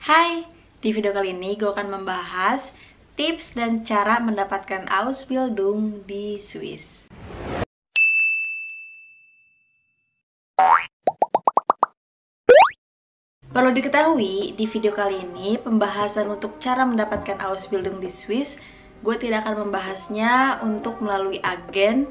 Hai, di video kali ini gue akan membahas tips dan cara mendapatkan Ausbildung di Swiss. Perlu diketahui, di video kali ini pembahasan untuk cara mendapatkan Ausbildung di Swiss, gue tidak akan membahasnya untuk melalui agen,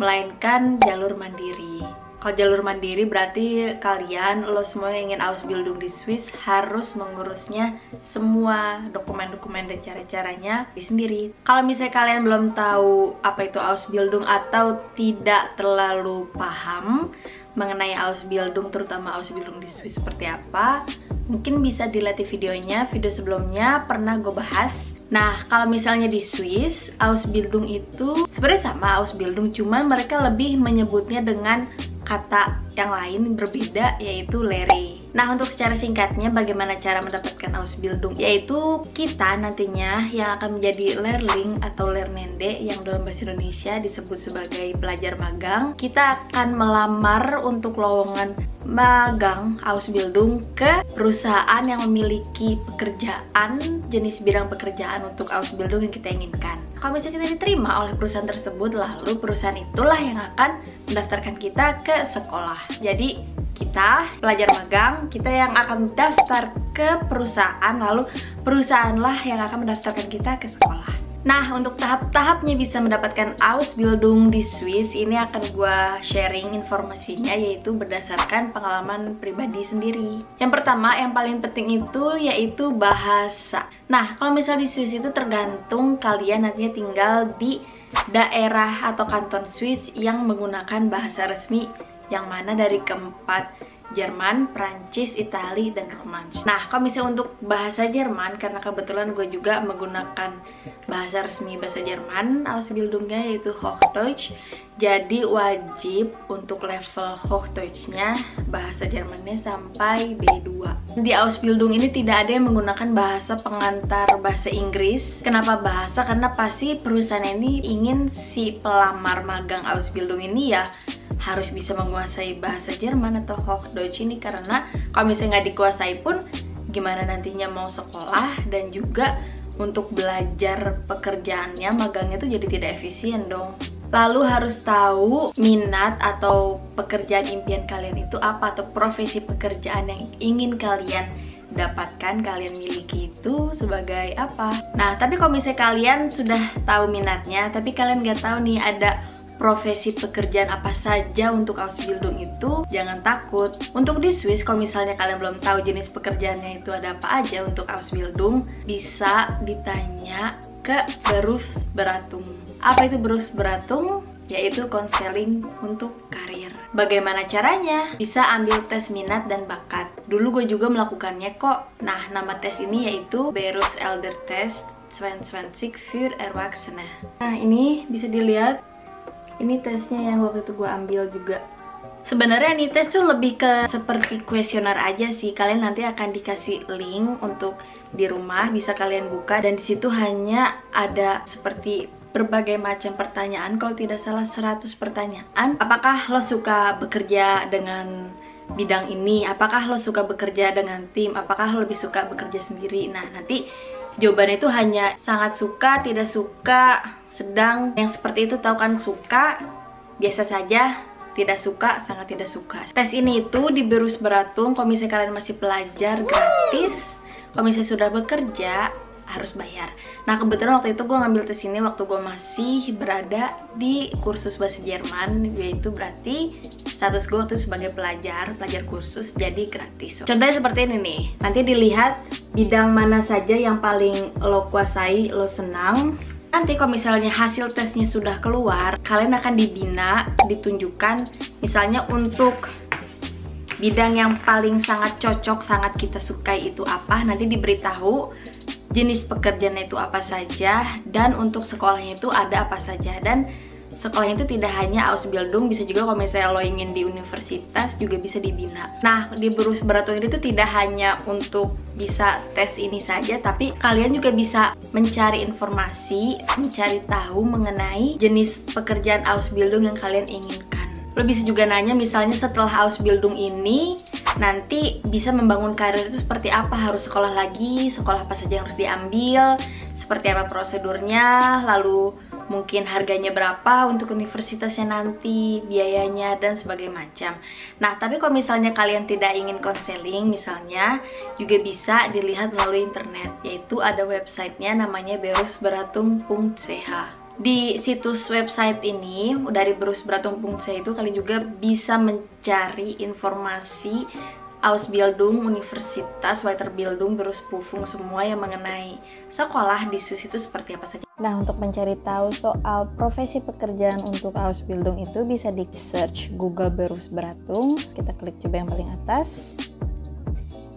melainkan jalur mandiri. Kalau jalur mandiri berarti kalian, lo semua yang ingin Ausbildung di Swiss harus mengurusnya semua dokumen-dokumen dan cara-caranya sendiri. Kalau misalnya kalian belum tahu apa itu Ausbildung atau tidak terlalu paham mengenai Ausbildung, terutama Ausbildung di Swiss seperti apa, mungkin bisa dilihat di videonya. Video sebelumnya pernah gue bahas. Nah, kalau misalnya di Swiss, Ausbildung itu sebenarnya sama Ausbildung, cuman mereka lebih menyebutnya dengan kata yang lain berbeda, yaitu Lehre. Nah, untuk secara singkatnya bagaimana cara mendapatkan Ausbildung, yaitu kita nantinya yang akan menjadi Lehrling atau Lernende yang dalam bahasa Indonesia disebut sebagai pelajar magang. Kita akan melamar untuk lowongan magang Ausbildung ke perusahaan yang memiliki pekerjaan, jenis bidang pekerjaan untuk Ausbildung yang kita inginkan. Kalau misalnya kita diterima oleh perusahaan tersebut, lalu perusahaan itulah yang akan mendaftarkan kita ke sekolah. Jadi kita pelajar magang, kita yang akan daftar ke perusahaan, lalu perusahaanlah yang akan mendaftarkan kita ke sekolah. Nah, untuk tahap-tahapnya bisa mendapatkan Ausbildung di Swiss, ini akan gue sharing informasinya, yaitu berdasarkan pengalaman pribadi sendiri. Yang pertama, yang paling penting itu yaitu bahasa. Nah, kalau misalnya di Swiss itu tergantung kalian nantinya tinggal di daerah atau kanton Swiss yang menggunakan bahasa resmi yang mana dari keempat, Jerman, Prancis, Itali, dan Romansch. Nah, kalau misalnya untuk bahasa Jerman, karena kebetulan gue juga menggunakan bahasa resmi bahasa Jerman, Ausbildungnya yaitu Hochdeutsch. Jadi wajib untuk level Hochdeutsch-nya bahasa Jermannya sampai B2. Di Ausbildung ini tidak ada yang menggunakan bahasa pengantar bahasa Inggris. Kenapa bahasa? Karena pasti perusahaan ini ingin si pelamar magang Ausbildung ini ya harus bisa menguasai bahasa Jerman atau Hochdeutsch ini, karena kalau misalnya nggak dikuasai pun gimana nantinya mau sekolah dan juga untuk belajar pekerjaannya, magangnya tuh jadi tidak efisien dong. Lalu harus tahu minat atau pekerjaan impian kalian itu apa, atau profesi pekerjaan yang ingin kalian dapatkan, kalian miliki itu sebagai apa. Nah, tapi kalau misalnya kalian sudah tahu minatnya, tapi kalian nggak tahu nih ada profesi pekerjaan apa saja untuk Ausbildung itu, jangan takut. Untuk di Swiss, kalau misalnya kalian belum tahu jenis pekerjaannya itu ada apa aja untuk Ausbildung, bisa ditanya ke Berufsberatung. Apa itu Berufsberatung? Yaitu konseling untuk karir. Bagaimana caranya? Bisa ambil tes minat dan bakat. Dulu gue juga melakukannya kok. Nah, nama tes ini yaitu Berufseldertest 2020 für Erwachsene. Nah, ini bisa dilihat. Ini tesnya yang waktu itu gue ambil juga. Sebenarnya ini tes tuh lebih ke seperti kuesioner aja sih. Kalian nanti akan dikasih link untuk di rumah, bisa kalian buka, dan disitu hanya ada seperti berbagai macam pertanyaan. Kalau tidak salah 100 pertanyaan. Apakah lo suka bekerja dengan bidang ini? Apakah lo suka bekerja dengan tim? Apakah lo lebih suka bekerja sendiri? Nah, nanti jawabannya itu hanya sangat suka, tidak suka, sedang. Yang seperti itu tahu kan, suka, biasa saja, tidak suka, sangat tidak suka. Tes ini itu di Berufsberatung, kalau misalnya kalian masih pelajar, gratis. Kalau misalnya sudah bekerja, harus bayar. Nah, kebetulan waktu itu gue ngambil tes ini waktu gue masih berada di kursus bahasa Jerman, yaitu berarti status gue tuh sebagai pelajar kursus, jadi gratis. Contohnya seperti ini nih, nanti dilihat bidang mana saja yang paling lo kuasai, lo senang. Nanti kalau misalnya hasil tesnya sudah keluar, kalian akan dibina, ditunjukkan misalnya untuk bidang yang paling sangat cocok, sangat kita sukai itu apa, nanti diberitahu jenis pekerjaannya itu apa saja, dan untuk sekolahnya itu ada apa saja. Dan sekolahnya itu tidak hanya Ausbildung, bisa juga kalau misalnya lo ingin di universitas juga bisa dibina. Nah, di Berufsberatung itu tidak hanya untuk bisa tes ini saja, tapi kalian juga bisa mencari informasi, mencari tahu mengenai jenis pekerjaan Ausbildung yang kalian inginkan. Lo bisa juga nanya misalnya setelah Ausbildung ini nanti bisa membangun karir itu seperti apa, harus sekolah lagi, sekolah apa saja yang harus diambil, seperti apa prosedurnya, lalu mungkin harganya berapa untuk universitasnya nanti, biayanya, dan sebagainya macam. Nah, tapi kalau misalnya kalian tidak ingin konseling misalnya, juga bisa dilihat melalui internet, yaitu ada websitenya namanya berusberatung.ch. Di situs website ini, dari berusberatung.ch itu kalian juga bisa mencari informasi Ausbildung, Universitas, Weiterbildung, Berufsprüfung, semua yang mengenai sekolah di Swiss itu seperti apa saja. Nah, untuk mencari tahu soal profesi pekerjaan untuk Ausbildung itu bisa di search Google Berufsberatung. Kita klik coba yang paling atas.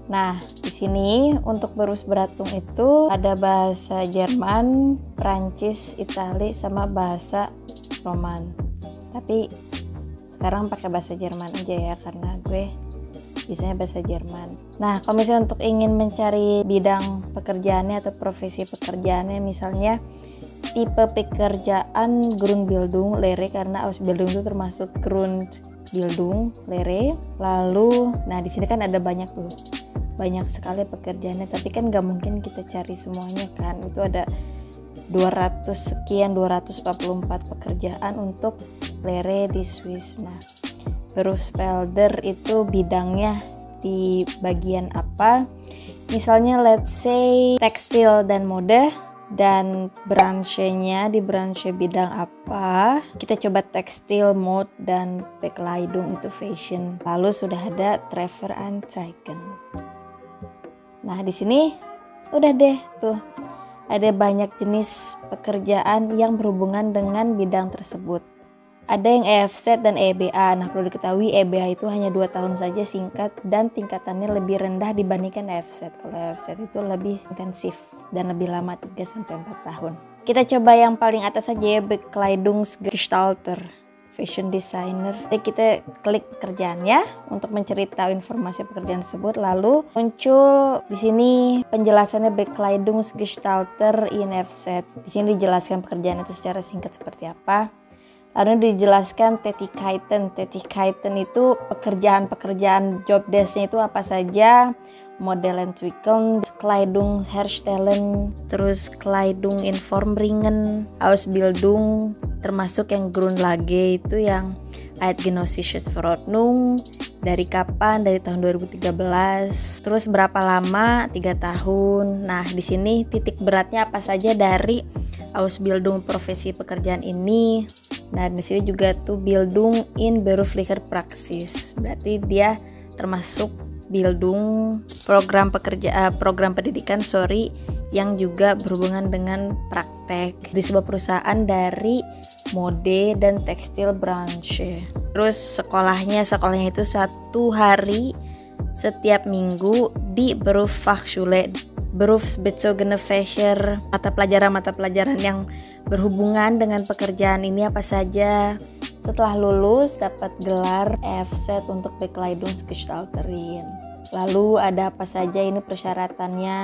Nah, di sini untuk Berufsberatung itu ada bahasa Jerman, Prancis, Itali, sama bahasa Roman. Tapi sekarang pakai bahasa Jerman aja ya, karena gue biasanya bahasa Jerman. Nah, kalau misalnya untuk ingin mencari bidang pekerjaannya atau profesi pekerjaannya, misalnya tipe pekerjaan Grundbildung Lehre, karena Ausbildung itu termasuk Grundbildung Lehre. Lalu, nah di sini kan ada banyak sekali pekerjaannya, tapi kan gak mungkin kita cari semuanya kan. Itu ada 244 pekerjaan untuk Lehre di Swiss. Nah, Berufsfelder itu bidangnya di bagian apa? Misalnya let's say tekstil dan mode, dan branchenya di branche bidang apa? Kita coba tekstil, mode, dan Bekleidung itu fashion. Lalu sudah ada Trefferanzeigen. Nah, di sini udah deh tuh. Ada banyak jenis pekerjaan yang berhubungan dengan bidang tersebut. Ada yang EFZ dan EBA. Nah, perlu diketahui EBA itu hanya 2 tahun saja, singkat, dan tingkatannya lebih rendah dibandingkan EFZ. Kalau EFZ itu lebih intensif dan lebih lama, 3-4 tahun. Kita coba yang paling atas saja ya, Bekleidungsgestalter, fashion designer. Jadi kita klik pekerjaannya untuk mencari tahu informasi pekerjaan tersebut. Lalu muncul di sini penjelasannya Bekleidungsgestalter in FZ. Di sini dijelaskan pekerjaan itu secara singkat seperti apa. Lalu dijelaskan Tätigkeiten. Tätigkeiten itu pekerjaan-pekerjaan, job desk-nya itu apa saja. Model entwickeln, Kleidung herstellen, terus Kleidung informbringen, Ausbildung, termasuk yang Grundlage itu yang Eidgenössische Verordnung. Dari kapan? Dari tahun 2013. Terus berapa lama? 3 tahun. Nah, di sini titik beratnya apa saja dari Ausbildung profesi pekerjaan ini. Nah, di sini juga tuh Bildung in beruflicher Praxis. Berarti dia termasuk Bildung program pendidikan yang juga berhubungan dengan praktek di sebuah perusahaan dari mode dan tekstil branche. Terus sekolahnya itu 1 hari setiap minggu di Berufsfachschule, Berufsbezogene Fächer, mata pelajaran yang berhubungan dengan pekerjaan ini apa saja. Setelah lulus dapat gelar EFZ untuk Bekleidungsgestalterin. Lalu ada apa saja ini persyaratannya.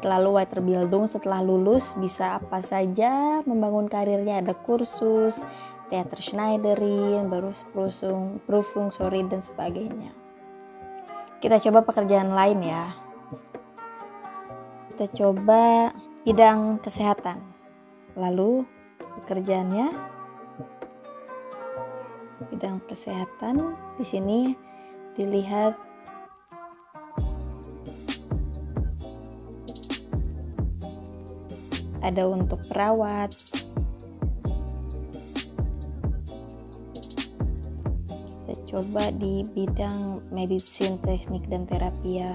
Lalu Weiterbildung setelah lulus bisa apa saja membangun karirnya. Ada kursus, Theaterschneiderin, Berufsprüfung, dan sebagainya. Kita coba pekerjaan lain ya. Kita coba bidang kesehatan. Lalu pekerjaannya bidang kesehatan. Di sini dilihat ada untuk perawat, kita coba di bidang medicine, teknik dan terapia.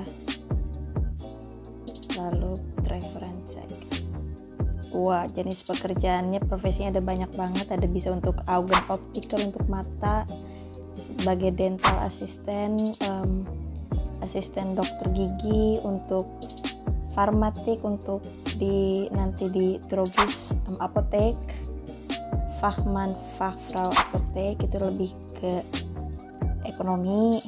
Lalu Trefferanzeigen. Wah, jenis pekerjaannya, profesinya ada banyak banget. Ada bisa untuk Augenoptiker untuk mata, sebagai dental asisten, asisten dokter gigi, untuk farmatik, untuk nanti di drogis apotek, Fachmann, Fachfrau apotek, itu lebih ke ekonomi.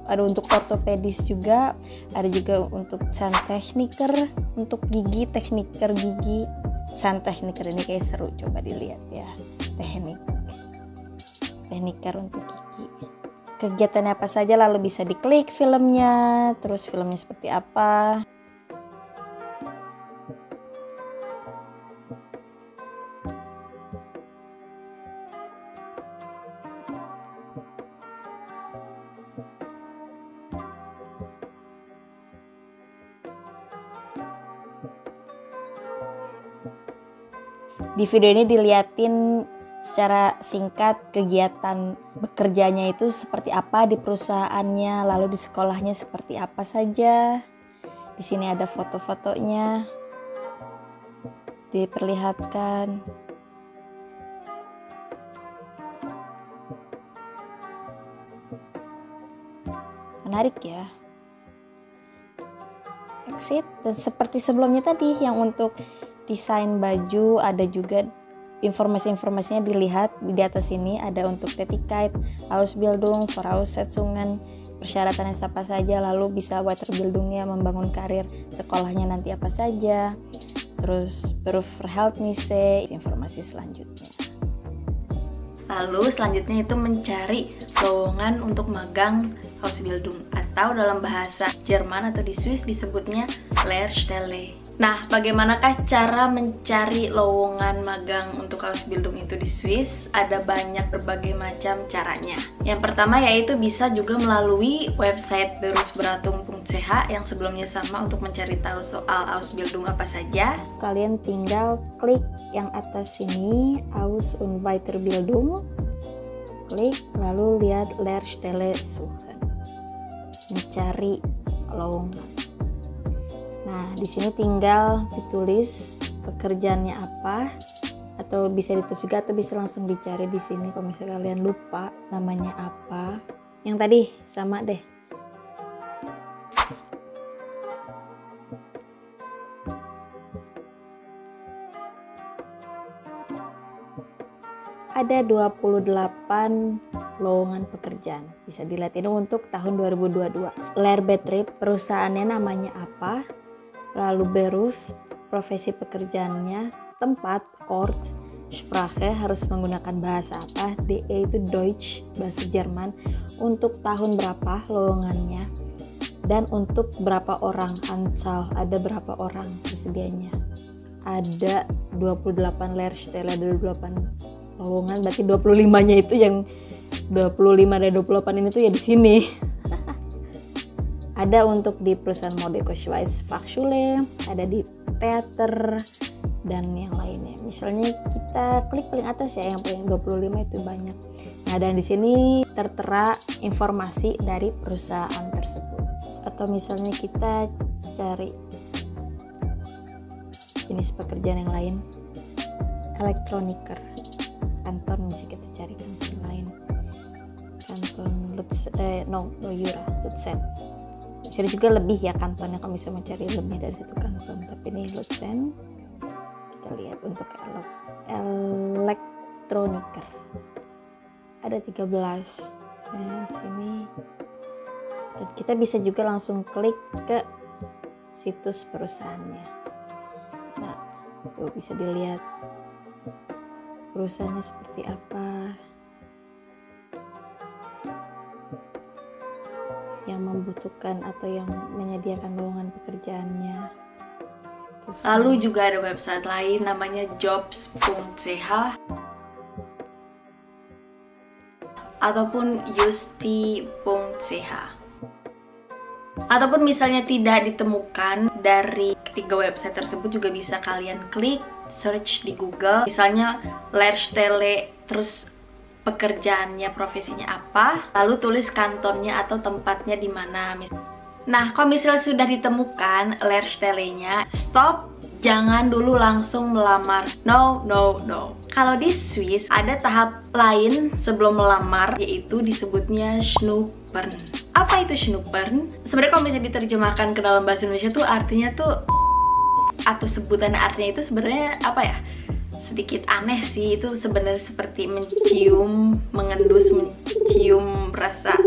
Ada untuk ortopedis juga, ada juga untuk Zahntechniker, untuk gigi, tekniker gigi. Zahntechniker ini kayak seru, coba dilihat ya, tekniker untuk gigi. kegiatannya apa saja, lalu bisa diklik filmnya, terus filmnya seperti apa. Di video ini diliatin secara singkat kegiatan bekerjanya itu seperti apa di perusahaannya, lalu di sekolahnya seperti apa saja. Di sini ada foto-fotonya diperlihatkan. Menarik ya. Exit, dan seperti sebelumnya tadi yang untuk desain baju ada juga informasi-informasinya dilihat di atas sini. Ada untuk Tätigkeit, Ausbildung, Voraussetzungen, persyaratannya apa saja, lalu bisa Weiterbildungnya, membangun karir sekolahnya nanti apa saja, terus Berufsverhältnisse, informasi selanjutnya. Lalu selanjutnya itu mencari lowongan untuk magang Ausbildung, atau dalam bahasa Jerman atau di Swiss disebutnya Lehrstelle. Nah, bagaimanakah cara mencari lowongan magang untuk Ausbildung itu di Swiss? Ada banyak berbagai macam caranya. Yang pertama yaitu bisa juga melalui website berufsberatung.ch yang sebelumnya sama untuk mencari tahu soal Ausbildung apa saja. Kalian tinggal klik yang atas sini, Aus- und Weiterbildung. Klik, lalu lihat Lehrstelle suchen. Mencari lowongan. Nah, di sini tinggal ditulis pekerjaannya apa, atau bisa ditulis juga, atau bisa langsung dicari di sini kalau misalnya kalian lupa namanya apa. Yang tadi sama deh. Ada 28 lowongan pekerjaan. Bisa dilihat ini untuk tahun 2022. Lehrbetrieb, perusahaannya namanya apa, lalu Beruf, profesi pekerjaannya, tempat, Ort, Sprache, harus menggunakan bahasa apa, DE itu Deutsch, bahasa Jerman, untuk tahun berapa lowongannya, dan untuk berapa orang, Anzahl, ada berapa orang tersedianya. Ada 28 Lehrstelle, ada 28 lowongan, berarti 25-nya itu yang 25 dari 28 ini tuh ya di sini. Ada untuk di perusahaan Modeko Schweiz Fachschule, ada di teater, dan yang lainnya. Misalnya kita klik paling atas ya, yang paling 25 itu banyak. Nah, dan di sini tertera informasi dari perusahaan tersebut. Atau misalnya kita cari jenis pekerjaan yang lain, elektroniker, kanton bisa kita cari kanton lain, kanton Lutsen. Bisa juga lebih ya kantonnya kalau bisa mencari lebih dari satu kanton, tapi ini Lutsen. Kita lihat untuk elektroniker ada 13 saya di sini, dan kita bisa juga langsung klik ke situs perusahaannya. Nah, tuh bisa dilihat perusahaannya seperti apa, yang membutuhkan atau yang menyediakan lowongan pekerjaannya. Lalu juga ada website lain namanya jobs.ch ataupun justi.ch. Ataupun misalnya tidak ditemukan dari ketiga website tersebut, juga bisa kalian klik search di Google, misalnya Lehrstelle, terus pekerjaannya, profesinya apa, lalu tulis kantornya atau tempatnya di mana. Nah, kalau misalnya sudah ditemukan Lehrstelle-nya, stop, jangan dulu langsung melamar. No. Kalau di Swiss ada tahap lain sebelum melamar, yaitu disebutnya Schnuppern. Apa itu Schnuppern? Sebenarnya kalau misalnya diterjemahkan ke dalam bahasa Indonesia tuh artinya tuh, atau sebutan artinya itu sebenarnya apa ya? Sedikit aneh sih, itu sebenarnya seperti mencium, mengendus, mencium rasa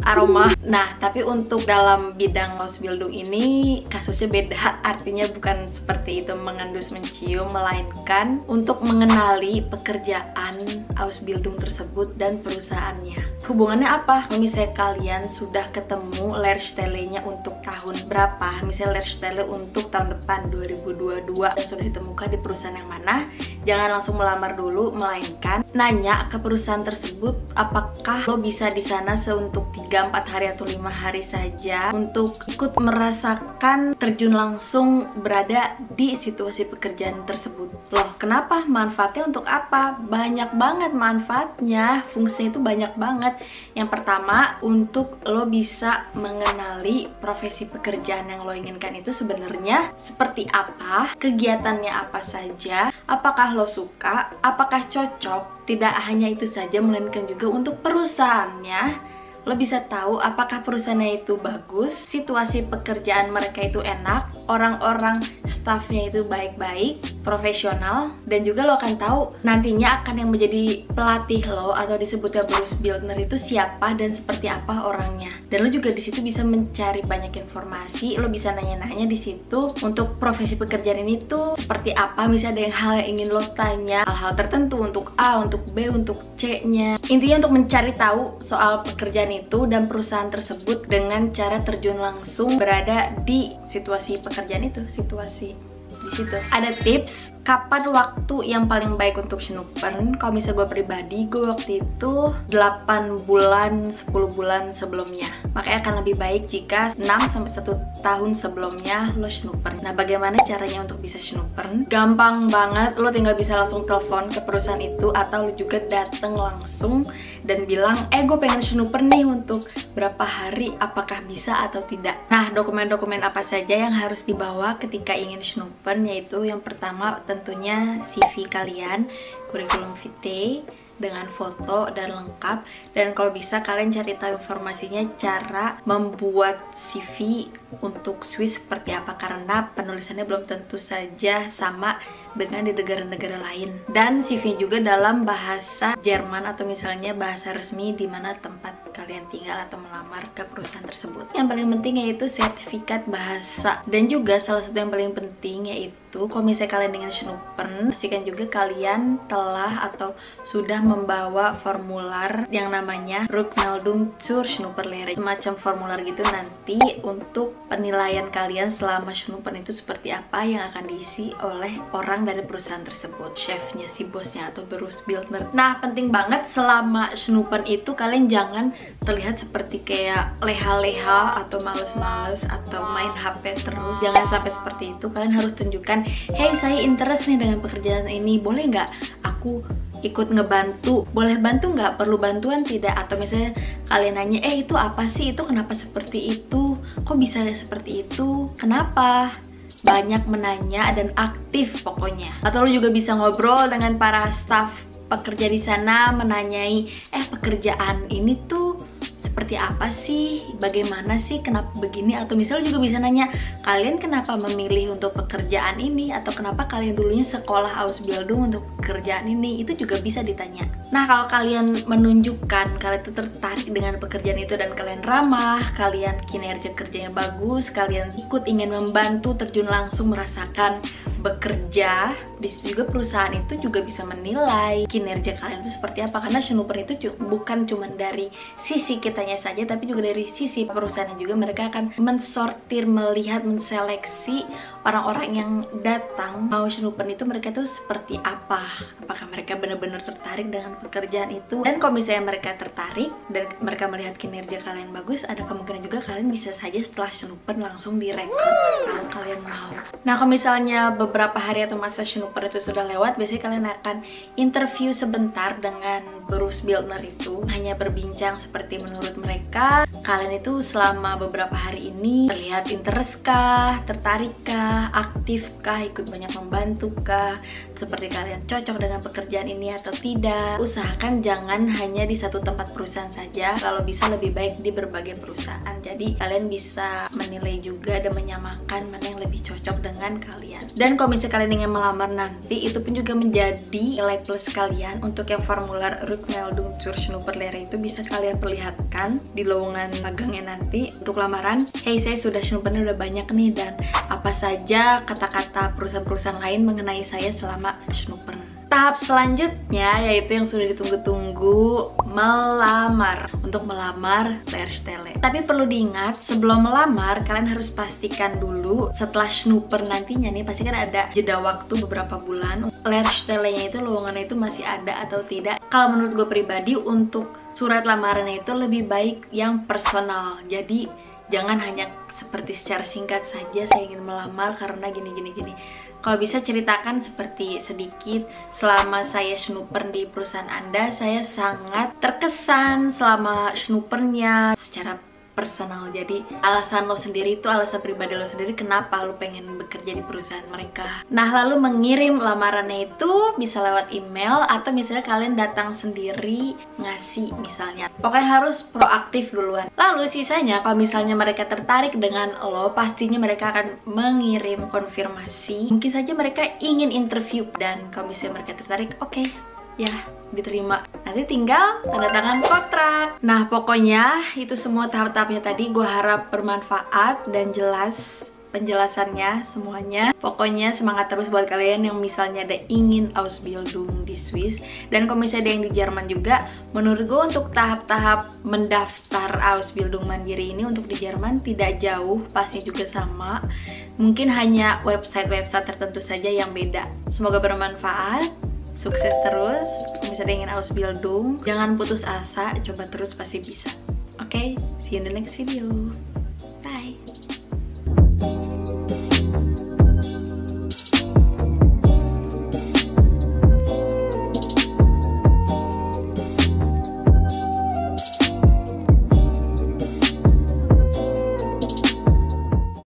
aroma. Nah, tapi untuk dalam bidang Ausbildung ini kasusnya beda. Artinya bukan seperti itu mengendus mencium, melainkan untuk mengenali pekerjaan Ausbildung tersebut dan perusahaannya. Hubungannya apa? Misalnya kalian sudah ketemu Lehrstelle-nya untuk tahun berapa, misalnya Lehrstelle untuk tahun depan 2022 dan sudah ditemukan di perusahaan yang mana, jangan langsung melamar dulu, melainkan nanya ke perusahaan tersebut apakah lo bisa di sana seuntuk 3-4 hari atau 5 hari saja untuk ikut merasakan terjun langsung berada di situasi pekerjaan tersebut. Loh, kenapa? Manfaatnya untuk apa? Banyak banget manfaatnya, fungsinya itu banyak banget. Yang pertama, untuk lo bisa mengenali profesi pekerjaan yang lo inginkan itu sebenarnya seperti apa, kegiatannya apa saja, apakah lo suka, apakah cocok. Tidak hanya itu saja, melainkan juga untuk perusahaannya. Lo bisa tahu apakah perusahaannya itu bagus, situasi pekerjaan mereka itu enak, orang-orang staffnya itu baik-baik, profesional, dan juga lo akan tahu nantinya akan yang menjadi pelatih lo atau disebutnya Berufsbildner itu siapa dan seperti apa orangnya. Dan lo juga di situ bisa mencari banyak informasi, lo bisa nanya-nanya di situ untuk profesi pekerjaan ini tuh seperti apa. Misalnya ada hal yang ingin lo tanya, hal-hal tertentu untuk A, untuk B, untuk C-nya. Intinya untuk mencari tahu soal pekerjaan itu dan perusahaan tersebut dengan cara terjun langsung berada di situasi pekerjaan itu, situasi di situ. Ada tips kapan waktu yang paling baik untuk Schnuppern. Kalau misalnya gue pribadi, gue waktu itu 8 bulan, 10 bulan sebelumnya. Makanya akan lebih baik jika 6-1 tahun sebelumnya lo Schnuppern. Nah, bagaimana caranya untuk bisa Schnuppern? Gampang banget, lo tinggal bisa langsung telepon ke perusahaan itu atau lo juga dateng langsung dan bilang, gue pengen Schnuppern nih untuk berapa hari, apakah bisa atau tidak. Nah, dokumen-dokumen apa saja yang harus dibawa ketika ingin Schnuppern, yaitu yang pertama tentunya CV kalian, kurikulum vitae dengan foto dan lengkap, dan kalau bisa kalian cari tahu informasinya cara membuat CV untuk Swiss seperti apa, karena penulisannya belum tentu saja sama dengan di negara-negara lain. Dan CV juga dalam bahasa Jerman atau misalnya bahasa resmi di mana tempat kalian tinggal atau melamar ke perusahaan tersebut. Yang paling penting yaitu sertifikat bahasa, dan juga salah satu yang paling penting yaitu kalau misalnya kalian ingin Schnuppern, pastikan juga kalian telah atau sudah membawa formular yang namanya Rückmeldung zur Schnupperlehre, semacam formular gitu nanti untuk penilaian kalian selama Schnuppern itu seperti apa yang akan diisi oleh orang dari perusahaan tersebut, chefnya, si bosnya atau Berufsbildner. Nah, penting banget selama Schnuppern itu kalian jangan terlihat seperti kayak leha-leha atau males-males atau main HP terus. Jangan sampai seperti itu. Kalian harus tunjukkan, hey, saya interest nih dengan pekerjaan ini, boleh nggak aku ikut ngebantu, boleh bantu nggak, perlu bantuan tidak, atau misalnya kalian nanya, itu apa sih, itu kenapa seperti itu, kok bisa seperti itu, kenapa. Banyak menanya dan aktif pokoknya. Atau lu juga bisa ngobrol dengan para staff pekerja di sana, menanyai, pekerjaan ini tuh seperti apa sih, bagaimana sih, kenapa begini, atau misalnya juga bisa nanya, kalian kenapa memilih untuk pekerjaan ini, atau kenapa kalian dulunya sekolah Ausbildung untuk pekerjaan ini, itu juga bisa ditanya. Nah, kalau kalian menunjukkan kalian itu tertarik dengan pekerjaan itu dan kalian ramah, kalian kinerja kerjanya bagus, kalian ikut ingin membantu terjun langsung merasakan bekerja, di situ juga perusahaan itu juga bisa menilai kinerja kalian itu seperti apa, karena Schnuppern itu bukan cuma dari sisi kitanya saja, tapi juga dari sisi perusahaan juga. Mereka akan mensortir, melihat, menseleksi orang-orang yang datang mau Schnuppern itu mereka tuh seperti apa, apakah mereka benar-benar tertarik dengan pekerjaan itu. Dan kalau misalnya mereka tertarik dan mereka melihat kinerja kalian bagus, ada kemungkinan juga kalian bisa saja setelah Schnuppern langsung direkrut kalau kalian mau. Nah, kalau misalnya beberapa hari atau masa Schnuppern itu sudah lewat, biasanya kalian akan interview sebentar dengan Berufsbildner itu, hanya berbincang seperti menurut mereka kalian itu selama beberapa hari ini terlihat interest kah, tertarik kah, aktif kah, ikut banyak membantu kah, seperti kalian cocok dengan pekerjaan ini atau tidak. Usahakan jangan hanya di satu tempat perusahaan saja, kalau bisa lebih baik di berbagai perusahaan. Jadi kalian bisa menilai juga dan menyamakan mana yang lebih cocok dengan kalian. Dan kalau misalnya kalian ingin melamar nanti, itu pun juga menjadi nilai plus kalian. Untuk yang formular Rückmeldung zur Schnupperlehre itu bisa kalian perlihatkan di lowongan magangnya nanti untuk lamaran. Hey, saya sudah Schnuppernya udah banyak nih, dan apa saja kata-kata perusahaan-perusahaan lain mengenai saya selama Schnupper. Tahap selanjutnya yaitu yang sudah ditunggu-tunggu, melamar. Untuk melamar Lehrstelle. Tapi perlu diingat, sebelum melamar kalian harus pastikan dulu setelah Schnupper nantinya nih, pasti kan ada jeda waktu beberapa bulan. Lehrstelle-nya itu, lowongannya itu masih ada atau tidak. Kalau menurut gue pribadi, untuk surat lamarannya itu lebih baik yang personal. Jadi jangan hanya seperti secara singkat saja, saya ingin melamar karena gini. Kalau bisa ceritakan seperti sedikit, selama saya Schnupper di perusahaan Anda, saya sangat terkesan selama Schnuppernya secara personal. Jadi alasan lo sendiri itu, alasan pribadi lo sendiri kenapa lo pengen bekerja di perusahaan mereka. Nah, lalu mengirim lamarannya itu bisa lewat email atau misalnya kalian datang sendiri ngasih misalnya. Pokoknya harus proaktif duluan. Lalu sisanya kalau misalnya mereka tertarik dengan lo, pastinya mereka akan mengirim konfirmasi. Mungkin saja mereka ingin interview, dan kalau misalnya mereka tertarik, oke, ya diterima. Nanti tinggal tanda tangan kontrak. Nah, pokoknya itu semua tahap-tahapnya tadi gue harap bermanfaat dan jelas penjelasannya semuanya. Pokoknya semangat terus buat kalian yang misalnya ada ingin Ausbildung di Swiss. Dan kalau misalnya ada yang di Jerman juga, menurut gue untuk tahap-tahap mendaftar Ausbildung mandiri ini untuk di Jerman tidak jauh, pasti juga sama. Mungkin hanya website-website tertentu saja yang beda. Semoga bermanfaat. Sukses terus, misalnya ingin Ausbildung, jangan putus asa, coba terus pasti bisa. Oke, see you in the next video.